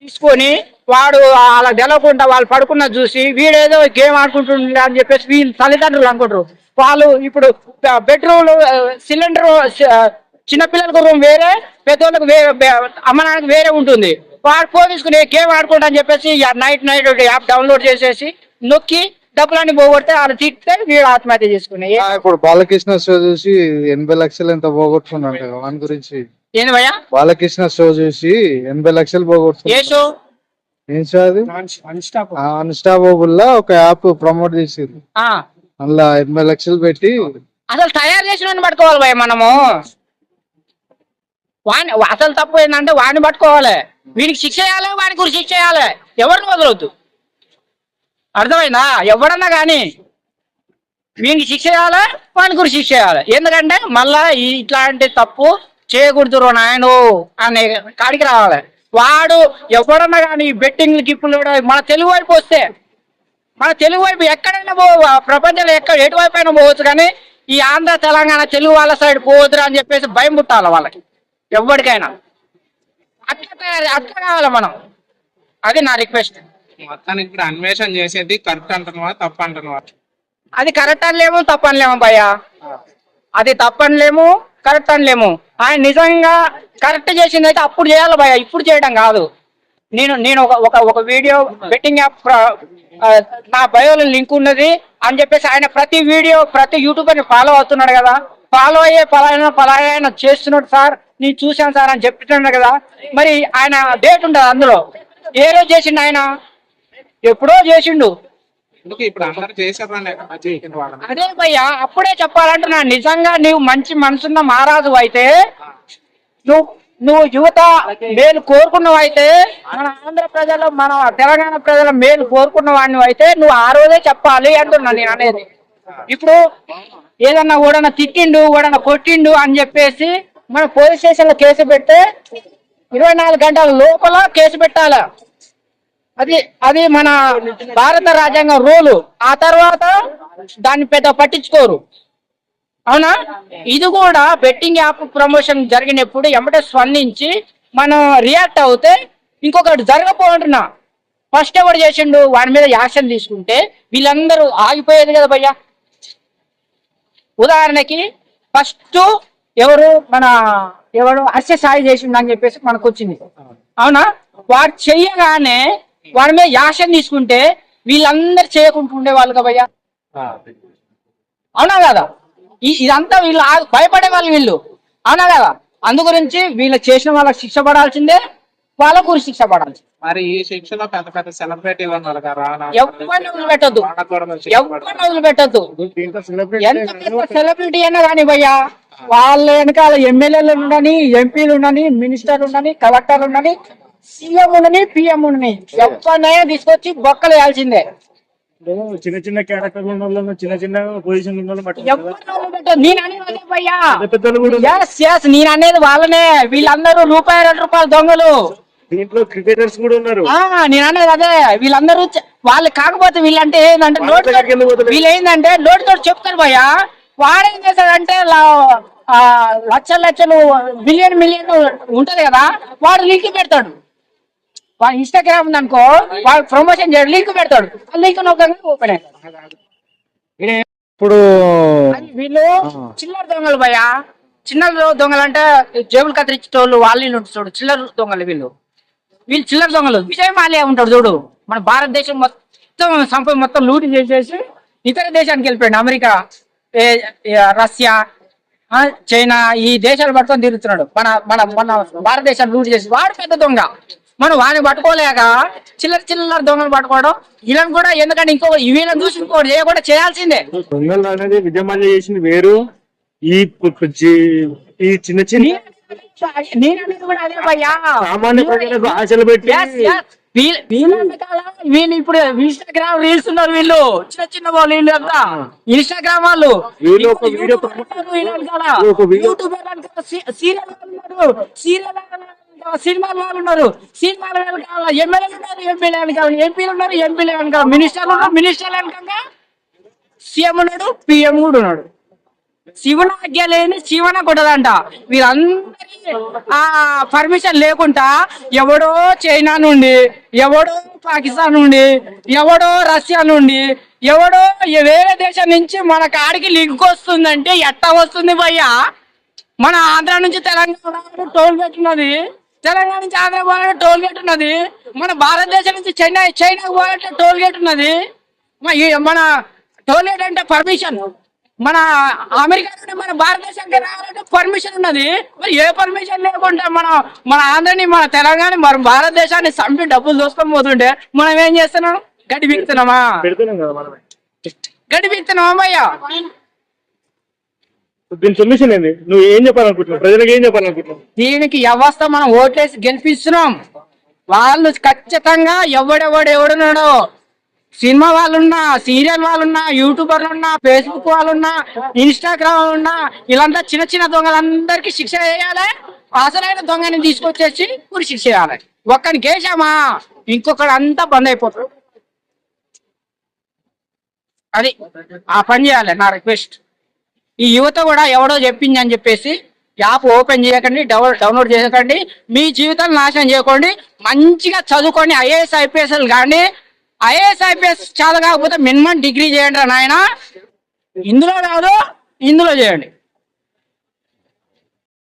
తీసుకొని వాడు అలా గెలవకుండా వాళ్ళు పడుకున్న చూసి వీడేదో గేమ్ ఆడుకుంటుండే అని చెప్పేసి వీళ్ళు తల్లిదండ్రులు అనుకుంటారు. వాళ్ళు ఇప్పుడు బెడ్రూమ్ సిలిండర్ చిన్నపిల్లలకు రూమ్ వేరే, పెద్దోళ్ళకి అమ్మ నాన్నకి వేరే ఉంటుంది. వాడు ఫోన్ తీసుకుని గేమ్ ఆడుకుంటా అని చెప్పేసి నైట్ యాప్ డౌన్లోడ్ చేసేసి నొక్కి డబ్బులన్నీ పోగొడితే వాళ్ళు తిట్టే వీడు ఆత్మహత్య చేసుకునే. ఇప్పుడు బాలకృష్ణ షో చూసి 80 లక్షలు ఎంత పోగొట్టుకున్నాడు వాని గురించి. ఏంది భయ్యా? బాలకృష్ణ షో చూసి 80 లక్షలు పోగొట్టుకున్నాడు. ఏ షో? ఏం షో అది? అన్స్టాపబుల్ లా ఒక యాప్ ప్రమోట్ చేసిర్రు. అందులో 80 లక్షలు పెట్టి అసలు తయారు చేసిన పట్టుకోవాలి భయ మనము. వాడిని అసలు తప్పు ఏంటంటే వాడిని పట్టుకోవాలి, వీడికి శిక్ష చేయాలి, వాడికి కూడా శిక్ష చేయాలి, ఎవరిని వదలవద్దు. అర్థమైందా? ఎవడన్నా కానీ వీనికి శిక్ష చేయాలి, వాడికి కూడా శిక్ష చేయాలి. ఎందుకంటే మళ్ళా ఇట్లాంటి తప్పు చేయకూడదు నాయను అనే కాడికి రావాలి. వాడు ఎవడన్నా కానీ బెట్టింగ్లు గిప్పులు కూడా మన తెలుగు వైపు వస్తే, మన తెలుగు వైపు ఎక్కడైనా ప్రపంచంలో ఎటువైపు అయినా పోవచ్చు, కానీ ఈ ఆంధ్ర తెలంగాణ తెలుగు వాళ్ళ సైడ్ పోవద్దురా అని చెప్పేసి భయం పుట్టాలి వాళ్ళకి ఎవరికైనా. అట్లా కావాలి మనం. అది నా రిక్వెస్ట్. మొత్తానికి ఇప్పుడు అన్వేషణ చేసేది కరెక్ట్ అంటున్నావా తప్పు అంటున్నావా? అది కరెక్ట్ అనలేము, తప్పు అనలేము భయ్యా. అది తప్పు అనలేము, కరెక్ట్ అనలేము. ఆయన నిజంగా కరెక్ట్ చేసింది అయితే అప్పుడు చేయాలి భయ్యా, ఇప్పుడు చేయడం కాదు. నేను ఒక వీడియో బెట్టింగ్ యాప్ నా బయోలో లింక్ ఉన్నది అని చెప్పేసి ఆయన ప్రతి వీడియో ప్రతి యూట్యూబర్ ని ఫాలో అవుతున్నాడు కదా. ఫాలో అయ్యే పలాయన చేస్తున్నాడు సార్, నేను చూశాను సార్ అని చెప్తున్నాడు కదా. మరి ఆయన డేట్ ఉంటుంది అందులో, ఏ రోజు చేసిండు ఆయన? ఎప్పుడో చేసిండు. అదే భయ్యా, అప్పుడే చెప్పాలంటున్నా. నిజంగా నీవు మంచి మనసున్న మహారాజు అయితే, నువ్వు యువత మేలు కోరుకున్నావు అయితే, మన ఆంధ్ర ప్రజలు మన తెలంగాణ ప్రజల మేలు కోరుకున్న వాడిని అయితే నువ్వు ఆ రోజే చెప్పాలి అంటున్నా నేను అనేది. ఇప్పుడు ఏదన్నా ఓడన్నా తిట్టిండు, ఓడన్నా కొట్టిండు అని చెప్పేసి మన పోలీస్ స్టేషన్ లో కేసు పెడితే 24 గంటల లోపల కేసు పెట్టాలి. అది మన భారత రాజ్యాంగం రూలు. ఆ తర్వాత దాన్ని పెద్ద పట్టించుకోరు, అవునా? ఇది కూడా బెట్టింగ్ యాప్ ప్రమోషన్ జరిగినప్పుడు ఎమ్మటే స్పందించి మనం రియాక్ట్ అవుతే ఇంకొకటి జరగపోంటున్నా. ఫస్ట్ ఎవరు చేసిండు వాడి మీద యాక్షన్ తీసుకుంటే వీళ్ళందరూ ఆగిపోయేది కదా భయ్యా. ఉదాహరణకి ఫస్ట్ ఎవరు అస్య సాయి చేసిండు అని చెప్పేసి మనకు వచ్చింది, అవునా? వాడు చెయ్యగానే వాడి మీద యాక్షన్ తీసుకుంటే వీళ్ళందరూ చేయకుండా ఉండేవాళ్ళు కదా భయ్యా, అవునా కదా? ఇదంతా వీళ్ళు భయపడే వాళ్ళు వీళ్ళు, అవునా కదా? అందు గురించి వీళ్ళు చేసిన వాళ్ళకి శిక్ష పడాల్సిందే, వాళ్ళకు కూడా శిక్ష పడాల్సిందే. మరి ఈ శిక్షలో పెద్ద పెద్ద సెలబ్రిటీలు ఉన్నారు కదా, ఎవరిని వదిలిపెట్టద్దు, ఎవరిని వదిలిపెట్టద్దు. ఎంత పెద్ద సెలబ్రిటీ అయినా కానీ భయ్యా, వాళ్ళ వెనకాల ఎమ్మెల్యేలు ఉండని, ఎంపీలు ఉండని, మినిస్టర్లు ఉండని, కలెక్టర్లు ఉండని, సీఎం ఉండని, పిఎం ఉండని, ఎవరినైనా తీసుకొచ్చి బొక్కలు వేయాల్సిందే. చిన్న చిన్న క్యారెక్టర్ ఉన్న చిన్న చిన్న పొజిషన్ నేను అనేది వాళ్ళనే. వీళ్ళందరూ ₹2 దొంగలు. దీంట్లో క్రికెటర్స్ కూడా ఉన్నారు. నేను అనేది అదే, వీళ్ళందరూ వాళ్ళు. కాకపోతే వీళ్ళంటే ఏంటంటే వీళ్ళు ఏంటంటే నోటితో చెప్తారు భయ్యా. వాడేం చేస్తాడంటే లక్షలు మిలియన్ ఉంటది కదా, వాడు లింక్ పెడతాడు. వాడు ఇన్స్టాగ్రామ్ ఉందనుకో, వాడు ప్రమోషన్ చేయడు, లింక్ పెడతాడు. లింక్ ఓపెన్ అవుతాడు. ఇప్పుడు వీళ్ళు చిల్లర దొంగలు భయ్యా. చిల్లర దొంగలు అంటే జేబులు కత్తిరించేటోళ్ళు వాళ్ళు చూడు, చిల్లర దొంగలు వీళ్ళు చిల్లర దొంగలు. విజయ్ మాల్యా ఉంటాడు చూడు, మన భారతదేశం మొత్తం మొత్తం లూటి చేసేసి ఇతర దేశానికి వెళ్ళిపోయాడు. అమెరికా, రష్యా, చైనా, ఈ దేశాలు పట్టుకొని తిరుగుతున్నాడు. మన భారతదేశాన్ని లూటి చేసి వాడు పెద్ద దొంగ. మనం వాడిని పట్టుకోలేక చిల్లర దొంగలు పట్టుకోవడం వీళ్ళని కూడా. ఎందుకంటే వీళ్ళని చూసి ఇంకోటి చేయకుండా చేయాల్సిందే. దొంగలు అనేది విజయ్ మాల్యా చేసింది వేరు, ఈ చిన్న చిన్న సామాన్య ప్రజలకు ఆశలు పెట్టి వీళ్ళు ఇప్పుడు ఇన్స్టాగ్రామ్ రీల్స్ ఉన్నారు. వీళ్ళు చిన్న వాళ్ళు, వీళ్ళు అంతా ఇన్స్టాగ్రామ్ వాళ్ళు, సినిమాల వాళ్ళు ఉన్నారు, సినిమాల వెనకాల ఎమ్మెల్యేలు ఉన్నారు, ఎంపీలు వెనకాల ఎంపీలు ఉన్నారు, ఎంపీలు వెనకాల మినిస్టర్లు ఉన్నారు, మినిస్టర్లు వెనకాల సీఎం ఉన్నాడు, పిఎం కూడా ఉన్నాడు. శివనాజ్ఞ లేని శివన కొట్టదంట. వీరందరి పర్మిషన్ లేకుండా ఎవడో చైనా నుండి, ఎవడో పాకిస్తాన్ నుండి, ఎవడో రష్యా నుండి, ఎవడో వేరే దేశం నుంచి మన కాడికి లింక్ వస్తుందంటే ఎట్టా వస్తుంది భయ్యా? మన ఆంధ్ర నుంచి తెలంగాణ టోల్ గేట్ ఉన్నది, తెలంగాణ నుంచి ఆంధ్ర పోవాలంటే టోల్ గేట్ ఉన్నది, మన భారతదేశం నుంచి చైనాకు పోవాలంటే టోల్ గేట్ ఉన్నది. మన టోల్ గేట్ అంటే పర్మిషన్, మన అమెరికా నుండి మన భారతదేశానికి రావాలంటే పర్మిషన్ ఉన్నది. మరి ఏ పర్మిషన్ లేకుండా మన ఆంధ్రని, మన తెలంగాణ, మన భారతదేశాన్ని చంపి డబ్బులు దోసుకొని పోతుంటే మనం ఏం చేస్తున్నాం? గడ్డి పీకుతున్నామా? గడ్డి పీకుతున్నామా భయ్యా? దీని సొల్యూషన్ ఏంది? నువ్వు ఏం చెప్పాలనుకుంటున్నావు? ప్రజలకు ఏం చెప్పాలనుకుంటున్నావు? దీనికి వ్యవస్థ మనం ఓట్లేసి గెలిపిస్తున్నాం. వాళ్ళు ఖచ్చితంగా ఎవడున్నాడో, సినిమా వాళ్ళున్నా, సీరియల్ వాళ్ళున్నా, యూట్యూబర్లున్నా, ఫేస్బుక్ వాళ్ళున్నా, ఇన్స్టాగ్రామ్ వాళ్ళున్నా, వీళ్ళంతా చిన్న చిన్న దొంగలందరికీ శిక్ష వేయాలి. అసలైన దొంగని తీసుకొచ్చేసి పూరి శిక్ష వేయాలి. ఒక్కడికి వేసామా ఇంకొకడు అంతా బంద్ అయిపోతాడు. అది ఆ పని చేయాలి నా రిక్వెస్ట్. ఈ యువత కూడా ఎవడో చెప్పింది అని చెప్పేసి యాప్ ఓపెన్ చేయకండి, డౌన్లోడ్ చేయకండి, మీ జీవితాలు నాశనం చేయకండి. మంచిగా చదువుకోండి, ఐఏఎస్ ఐపీఎస్లు కానీ. ఐఏఎస్ ఐపీఎస్ చాలా కాకపోతే మినిమం డిగ్రీ చేయండి నాయన. ఇందులో కాదు, ఇందులో చేయండి.